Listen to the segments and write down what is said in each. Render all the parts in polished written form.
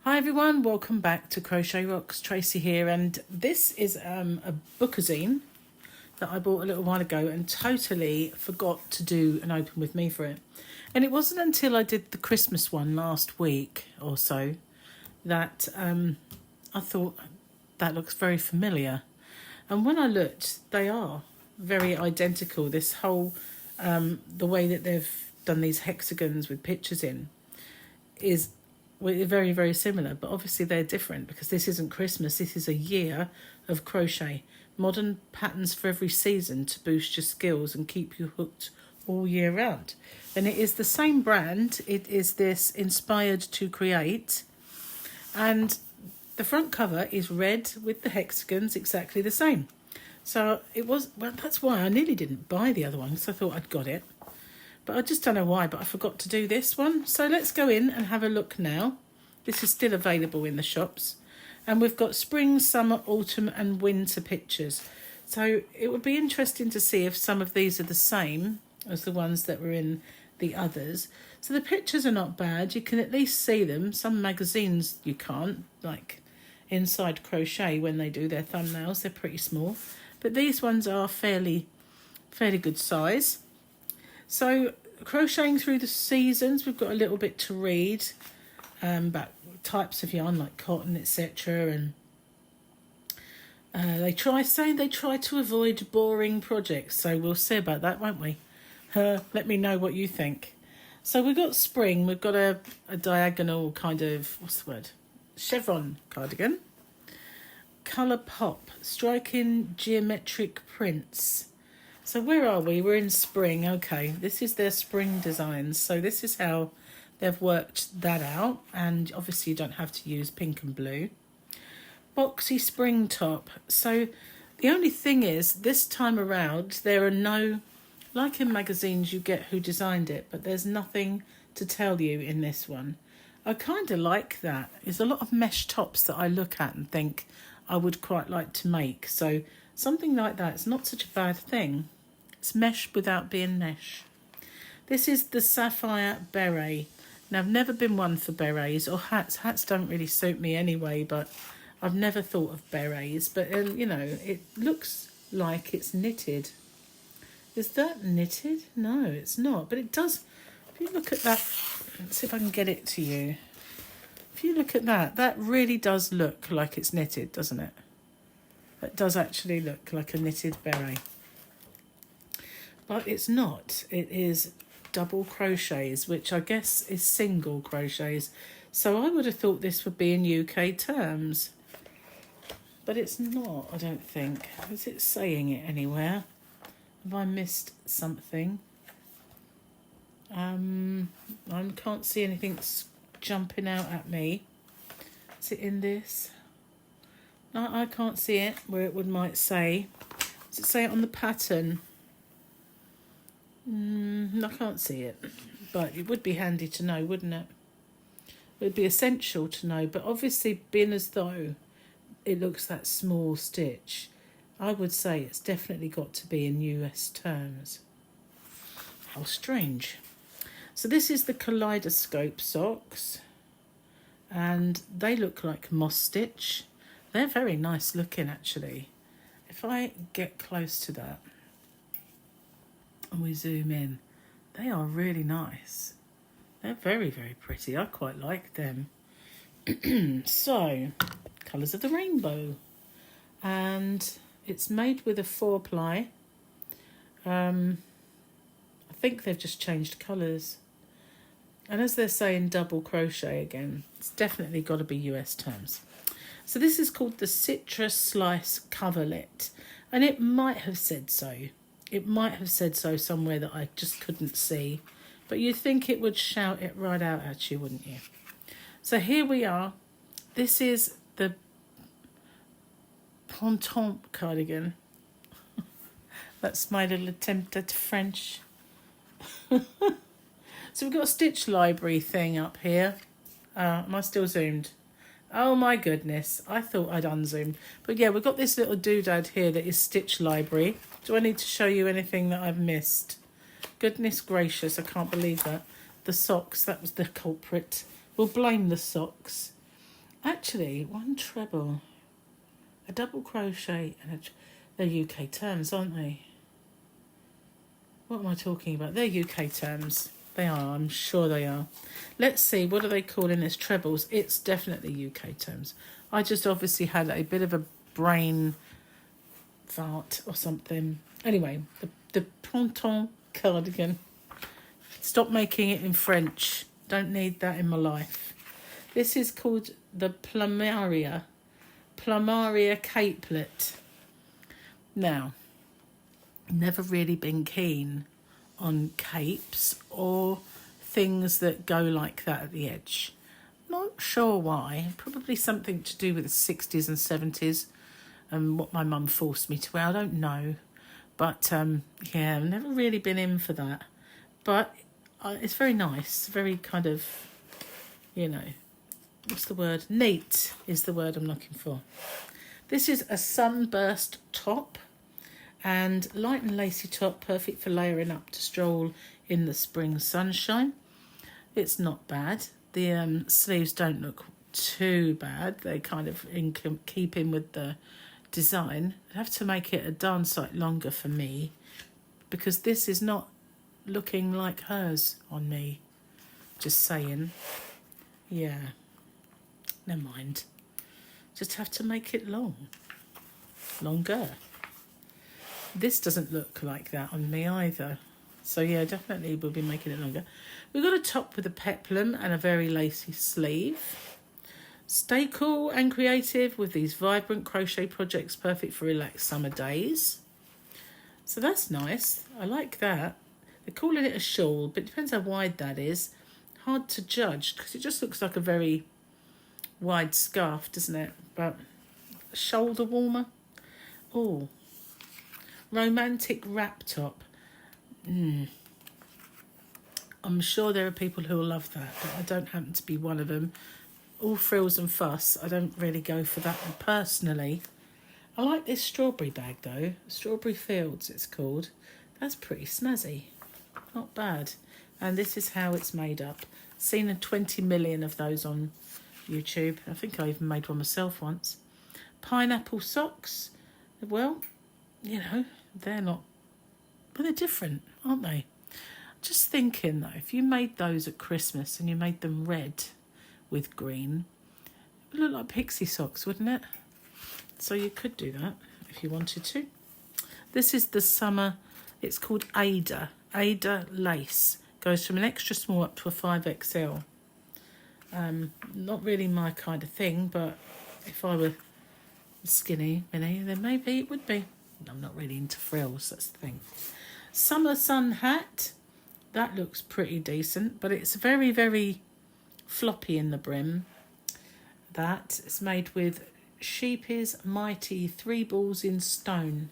Hi everyone, welcome back to Crochet Rocks. Tracy here, and this is a bookazine that I bought a little while ago and totally forgot to do an open with me for it. And it wasn't until I did the Christmas one last week or so that I thought that looks very familiar. And when I looked, they are very identical. This whole, the way that they've done these hexagons with pictures in is very, very similar, but obviously they're different because this isn't Christmas. This is a year of crochet. Modern patterns for every season to boost your skills and keep you hooked all year round. And it is the same brand. It is this Inspired to Create. And the front cover is red with the hexagons exactly the same. So it was, well, that's why I nearly didn't buy the other one because I thought I'd got it. But I just don't know why, but I forgot to do this one. So let's go in and have a look now. This is still available in the shops. And we've got spring, summer, autumn and winter pictures. So it would be interesting to see if some of these are the same as the ones that were in the others. So the pictures are not bad. You can at least see them. Some magazines you can't, like Inside Crochet when they do their thumbnails. They're pretty small. But these ones are fairly good size. So crocheting through the seasons, we've got a little bit to read about types of yarn like cotton, etc. And they try to avoid boring projects. So we'll see about that, won't we? Let me know what you think. So we've got spring. We've got a diagonal kind of, what's the word? Chevron cardigan. Colour pop, striking geometric prints. So where are we? We're in spring. Okay, this is their spring designs. So this is how they've worked that out. And obviously you don't have to use pink and blue. Boxy spring top. So the only thing is, this time around, there are no, like in magazines, you get who designed it, but there's nothing to tell you in this one. I kind of like that. There's a lot of mesh tops that I look at and think I would quite like to make. So something like that is not such a bad thing. It's mesh without being mesh. This is the Sapphire Beret. Now, I've never been one for berets or hats. Hats don't really suit me anyway, but I've never thought of berets. But, you know, it looks like it's knitted. Is that knitted? No, it's not. But it does. If you look at that, let's see if I can get it to you. If you look at that, that really does look like it's knitted, doesn't it? That does actually look like a knitted beret. But it's not. It is double crochets, which I guess is single crochets. So I would have thought this would be in UK terms. But it's not, I don't think. Is it saying it anywhere? Have I missed something? I can't see anything jumping out at me. Is it in this? No, I can't see it where it might say. Does it say it on the pattern? I can't see it, but it would be handy to know, wouldn't it? It would be essential to know, but obviously being as though it looks that small stitch, I would say it's definitely got to be in US terms. How strange. So this is the Kaleidoscope socks, and they look like moss stitch. They're very nice looking actually. If I get close to that, and we zoom in, they are really nice. They're very, very pretty. I quite like them. So, colours of the rainbow. And it's made with a 4-ply. I think they've just changed colours. And as they're saying double crochet again, it's definitely got to be US terms. So this is called the Citrus Slice Coverlet. And it might have said so. It might have said so somewhere that I just couldn't see. But you'd think it would shout it right out at you, wouldn't you? So here we are. This is the Ponton cardigan. That's my little attempt at French. So we've got a stitch library thing up here. Am I still zoomed? Oh my goodness, I thought I'd unzoomed. But yeah, we've got this little doodad here that is Stitch Library. Do I need to show you anything that I've missed? Goodness gracious, I can't believe that. The socks, that was the culprit. We'll blame the socks. Actually, one treble, a double crochet, and they're UK terms, aren't they? What am I talking about? They're UK terms. They are, I'm sure they are. Let's see, what are they calling this? Trebles. It's definitely UK terms. I just obviously had a bit of a brain fart or something. Anyway, the Printemps cardigan. Stop making it in French. Don't need that in my life. This is called the Plumaria capelet. Now, never really been keen on capes or things that go like that at the edge. Not sure why. Probably something to do with the 60s and 70s and what my mum forced me to wear. I don't know. But, yeah, I've never really been in for that. But it's very nice. Very kind of, you know, what's the word? Neat is the word I'm looking for. This is a sunburst top. And light and lacy top, perfect for layering up to stroll in the spring sunshine. It's not bad. The sleeves don't look too bad. They kind of in keeping with the design. I'd have to make it a darn sight longer for me because this is not looking like hers on me. Just saying. Yeah. Never mind. Just have to make it longer. This doesn't look like that on me either. So yeah, definitely we'll be making it longer. We've got a top with a peplum and a very lacy sleeve. Stay cool and creative with these vibrant crochet projects, perfect for relaxed summer days. So that's nice. I like that. They're calling it a shawl, but it depends how wide that is. Hard to judge because it just looks like a very wide scarf, doesn't it? But a shoulder warmer. Oh. Romantic wrap top. I'm sure there are people who will love that, but I don't happen to be one of them. All frills and fuss, I don't really go for that one personally. I like this strawberry bag though. Strawberry Fields it's called. That's pretty snazzy. Not bad. And this is how it's made up. Seen 20 million of those on YouTube. I think I even made one myself once. Pineapple socks. Well, you know, they're not, but they're different, aren't they? Just thinking though, if you made those at Christmas and you made them red with green, it would look like pixie socks, wouldn't it? So you could do that if you wanted to. This is the summer, it's called Ada lace. Goes from an extra small up to a 5XL. Not really my kind of thing, but if I were skinny, mini, then maybe it would be. I'm not really into frills, that's the thing. Summer sun hat. That looks pretty decent, but it's very, very floppy in the brim. That is made with Sheepy's Mighty 3 balls in stone.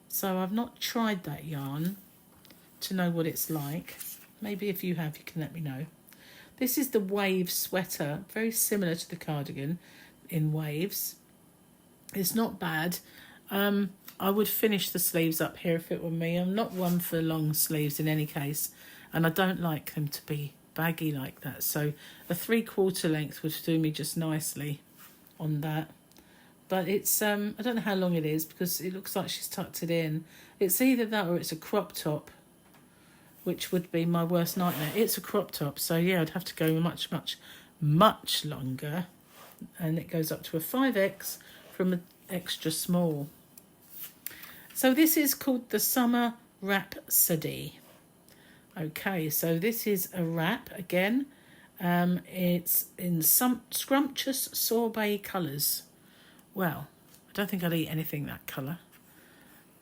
So I've not tried that yarn to know what it's like. Maybe if you have, you can let me know. This is the wave sweater, very similar to the cardigan in waves. It's not bad. I would finish the sleeves up here if it were me. I'm not one for long sleeves in any case, and I don't like them to be baggy like that. So a 3/4 length would do me just nicely on that. But it's, I don't know how long it is because it looks like she's tucked it in. It's either that or it's a crop top, which would be my worst nightmare. It's a crop top, so yeah, I'd have to go much, much, much longer. And it goes up to a 5X from an extra small. So this is called the Summer Rhapsody. Okay, so this is a wrap again. It's in some scrumptious sorbet colours. Well, I don't think I'd eat anything that colour.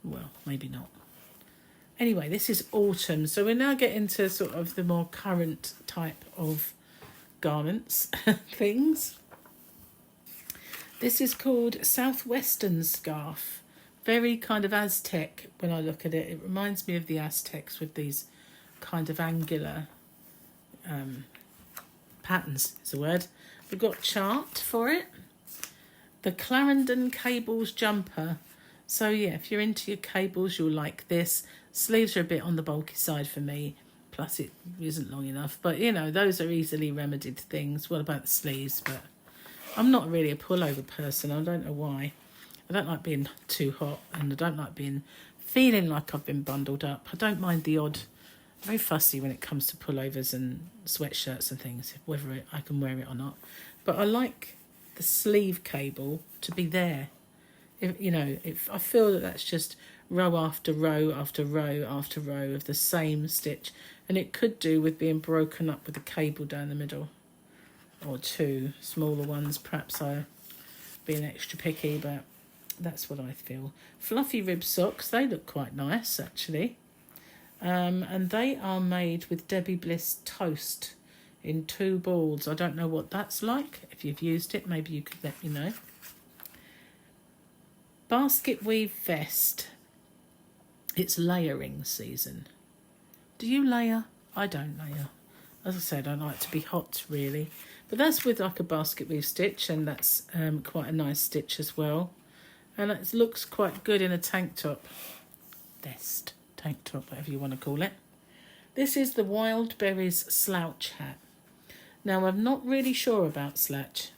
Well, maybe not. Anyway, this is autumn. So we're now getting to sort of the more current type of garments, things. This is called Southwestern Scarf. Very kind of Aztec when I look at it. It reminds me of the Aztecs with these kind of angular patterns, is the word. We've got chart for it. The Clarendon Cables jumper. So yeah, if you're into your cables, you'll like this. Sleeves are a bit on the bulky side for me. Plus it isn't long enough. But, you know, those are easily remedied things. What about the sleeves? But I'm not really a pullover person. I don't know why. I don't like being too hot, and I don't like feeling like I've been bundled up. I don't mind the odd, very fussy when it comes to pullovers and sweatshirts and things, whether I can wear it or not. But I like the sleeve cable to be there. If I feel that that's just row after row after row after row of the same stitch, and it could do with being broken up with a cable down the middle, or two smaller ones. Perhaps I being extra picky, but that's what I feel. Fluffy rib socks, they look quite nice actually, and they are made with Debbie Bliss toast in 2 balls. I don't know what that's like. If you've used it, maybe you could let me know. Basket weave vest. It's layering season. Do you layer? I don't layer. As I said, I like to be hot really. But that's with like a basket weave stitch, and that's quite a nice stitch as well. And it looks quite good in a tank top. Vest, tank top, whatever you want to call it. This is the Wild Berries slouch hat. Now, I'm not really sure about slouch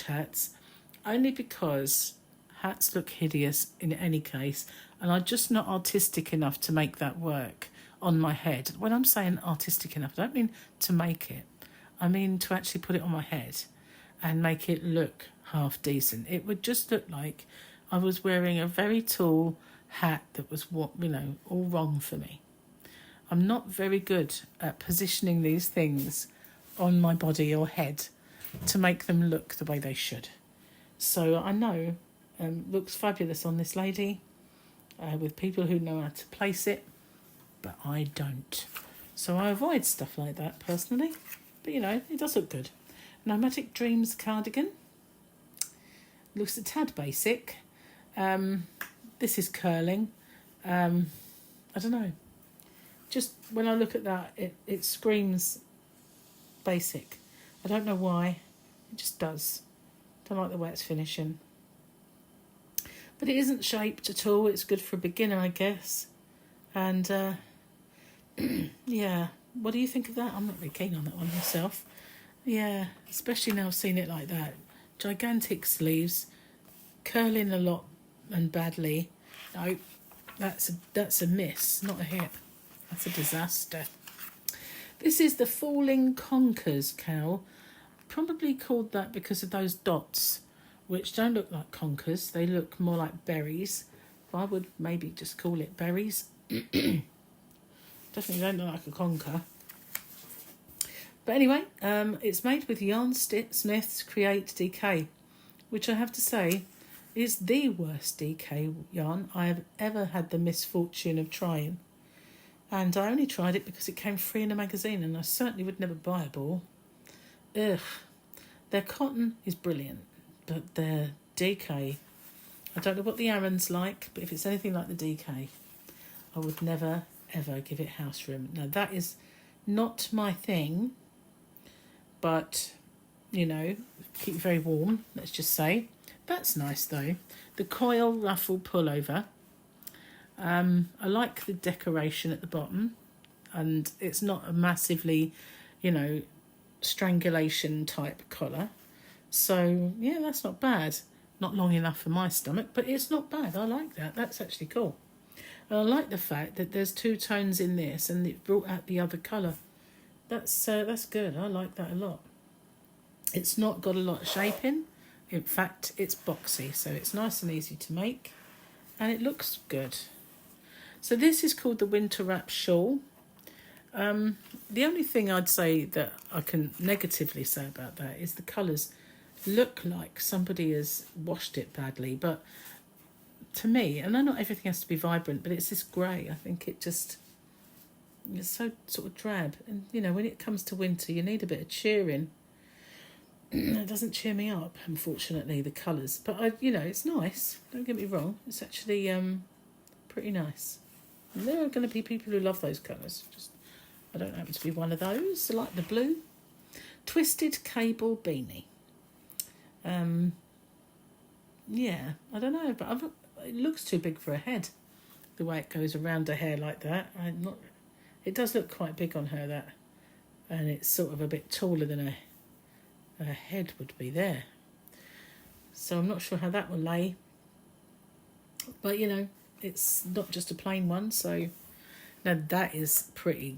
hats, only because hats look hideous in any case, and I'm just not artistic enough to make that work on my head. When I'm saying artistic enough, I don't mean to make it. I mean to actually put it on my head and make it look half decent. It would just look like I was wearing a very tall hat that was, all wrong for me. I'm not very good at positioning these things on my body or head to make them look the way they should. So I know looks fabulous on this lady with people who know how to place it, but I don't. So I avoid stuff like that personally, but it does look good. Nomadic Dreams cardigan. Looks a tad basic. This is curling. I don't know. Just when I look at that, it screams basic. I don't know why. It just does. Don't like the way it's finishing. But it isn't shaped at all. It's good for a beginner, I guess. And yeah, what do you think of that? I'm not really keen on that one myself. Yeah, especially now I've seen it like that. Gigantic sleeves, curling a lot and badly. No, that's a miss, not a hit. That's a disaster. This is the Falling Conkers cowl. Probably called that because of those dots, which don't look like conkers. They look more like berries. I would maybe just call it berries. Definitely don't look like a conker. But anyway, it's made with Yarn Smith's Create DK, which I have to say is the worst DK yarn I have ever had the misfortune of trying. And I only tried it because it came free in a magazine, and I certainly would never buy a ball. Ugh. Their cotton is brilliant, but their DK, I don't know what the Aran's like, but if it's anything like the DK, I would never, ever give it house room. Now, that is not my thing, but, keep it very warm, let's just say. That's nice, though. The coil ruffle pullover. I like the decoration at the bottom, and it's not a massively, strangulation type collar. So, yeah, that's not bad. Not long enough for my stomach, but it's not bad. I like that. That's actually cool. And I like the fact that there's 2 tones in this, and it brought out the other colour. That's good. I like that a lot. It's not got a lot of shaping. In fact, it's boxy, so it's nice and easy to make, and it looks good. So this is called the Winter Wrap Shawl. The only thing I'd say that I can negatively say about that is the colours look like somebody has washed it badly. But to me, and I know not everything has to be vibrant, but it's this grey. I think it's so sort of drab. And, when it comes to winter, you need a bit of cheering. It doesn't cheer me up, unfortunately, the colours. But, it's nice. Don't get me wrong. It's actually pretty nice. And there are going to be people who love those colours. I don't happen to be one of those. I like the blue. Twisted Cable Beanie. Yeah, I don't know, but it looks too big for a head, the way it goes around her hair like that. It does look quite big on her, that. And it's sort of a bit taller than her head would be there. So I'm not sure how that will lay. But, you know, it's not just a plain one. So now that is pretty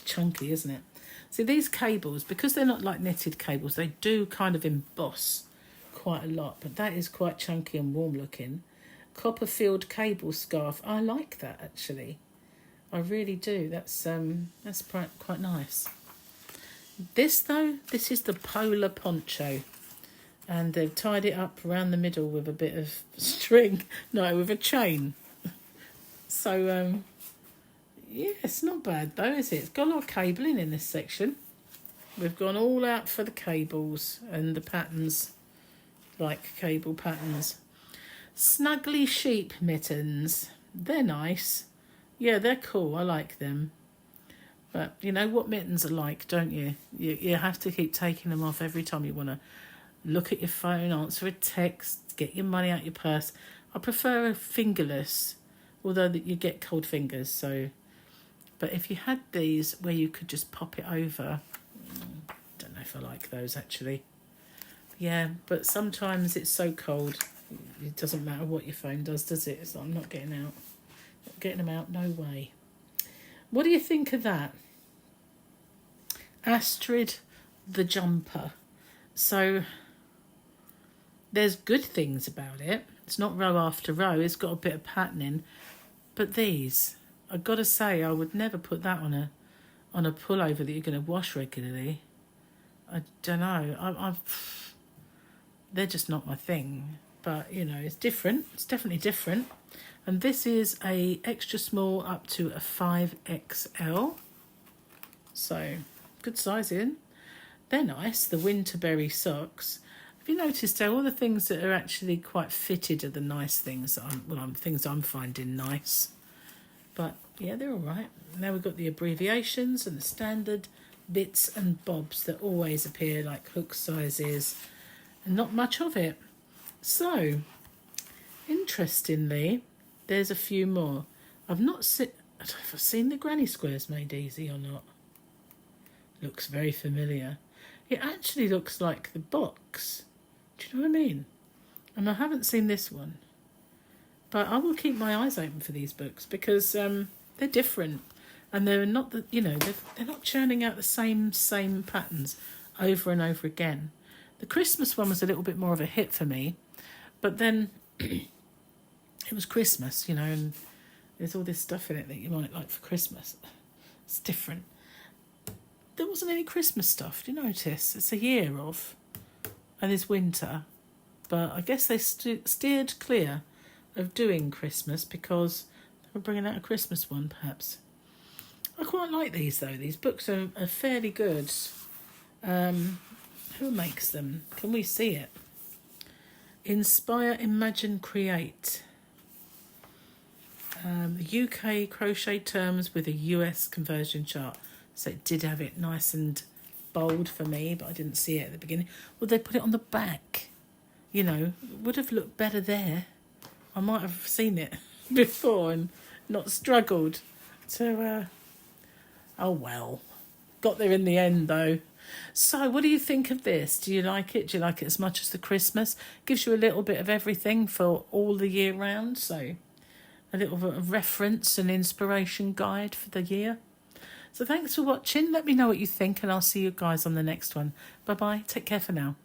chunky, isn't it? See, these cables, because they're not like knitted cables, they do kind of emboss quite a lot. But that is quite chunky and warm looking. Copperfield cable scarf. I like that, actually. I really do. That's quite nice. This, though, this is the polar poncho. And they've tied it up around the middle with a bit of string. No, with a chain. So, yeah, it's not bad, though, is it? It's got a lot of cabling in this section. We've gone all out for the cables and the patterns, like cable patterns. Snuggly sheep mittens. They're nice. Yeah, they're cool. I like them. But you know what mittens are like, don't you? You have to keep taking them off every time you want to look at your phone, answer a text, get your money out your purse. I prefer a fingerless, although that you get cold fingers. So, but if you had these where you could just pop it over, don't know if I like those actually. Yeah, but sometimes it's so cold, it doesn't matter what your phone does it? So I'm not getting out. Not getting them out, no way. What do you think of that? Astrid the jumper. So there's good things about it. It's not row after row. It's got a bit of patterning. But these, I've got to say, I would never put that on a pullover that you're going to wash regularly. I don't know. They're just not my thing. But, you know, it's different. It's definitely different. And this is a extra small up to a 5XL. So, good sizing. They're nice, the Winterberry socks. Have you noticed how all the things that are actually quite fitted are the nice things that things I'm finding nice. But, yeah, they're all right. Now we've got the abbreviations and the standard bits and bobs that always appear, like hook sizes. And not much of it. So, interestingly, there's a few more. I don't know if I've seen the granny squares made easy or not. Looks very familiar. It actually looks like the box. Do you know what I mean? And I haven't seen this one. But I will keep my eyes open for these books because they're different. And they're not, they're not churning out the same patterns over and over again. The Christmas one was a little bit more of a hit for me. But then it was Christmas, and there's all this stuff in it that you might like for Christmas. It's different. There wasn't any Christmas stuff, do you notice? It's a year of, and it's winter. But I guess they steered clear of doing Christmas because they were bringing out a Christmas one, perhaps. I quite like these, though. These books are fairly good. Who makes them? Can we see it? Inspire, Imagine, Create. UK crochet terms with a US conversion chart. So it did have it nice and bold for me, but I didn't see it at the beginning. Well, they put it on the back. It would have looked better there. I might have seen it before and not struggled. So, oh well. Got there in the end, though. So, what do you think of this? Do you like it? Do you like it as much as the Christmas? Gives you a little bit of everything for all the year round. So, a little bit of reference and inspiration guide for the year. So, thanks for watching. Let me know what you think, and I'll see you guys on the next one. Bye-bye. Take care for now.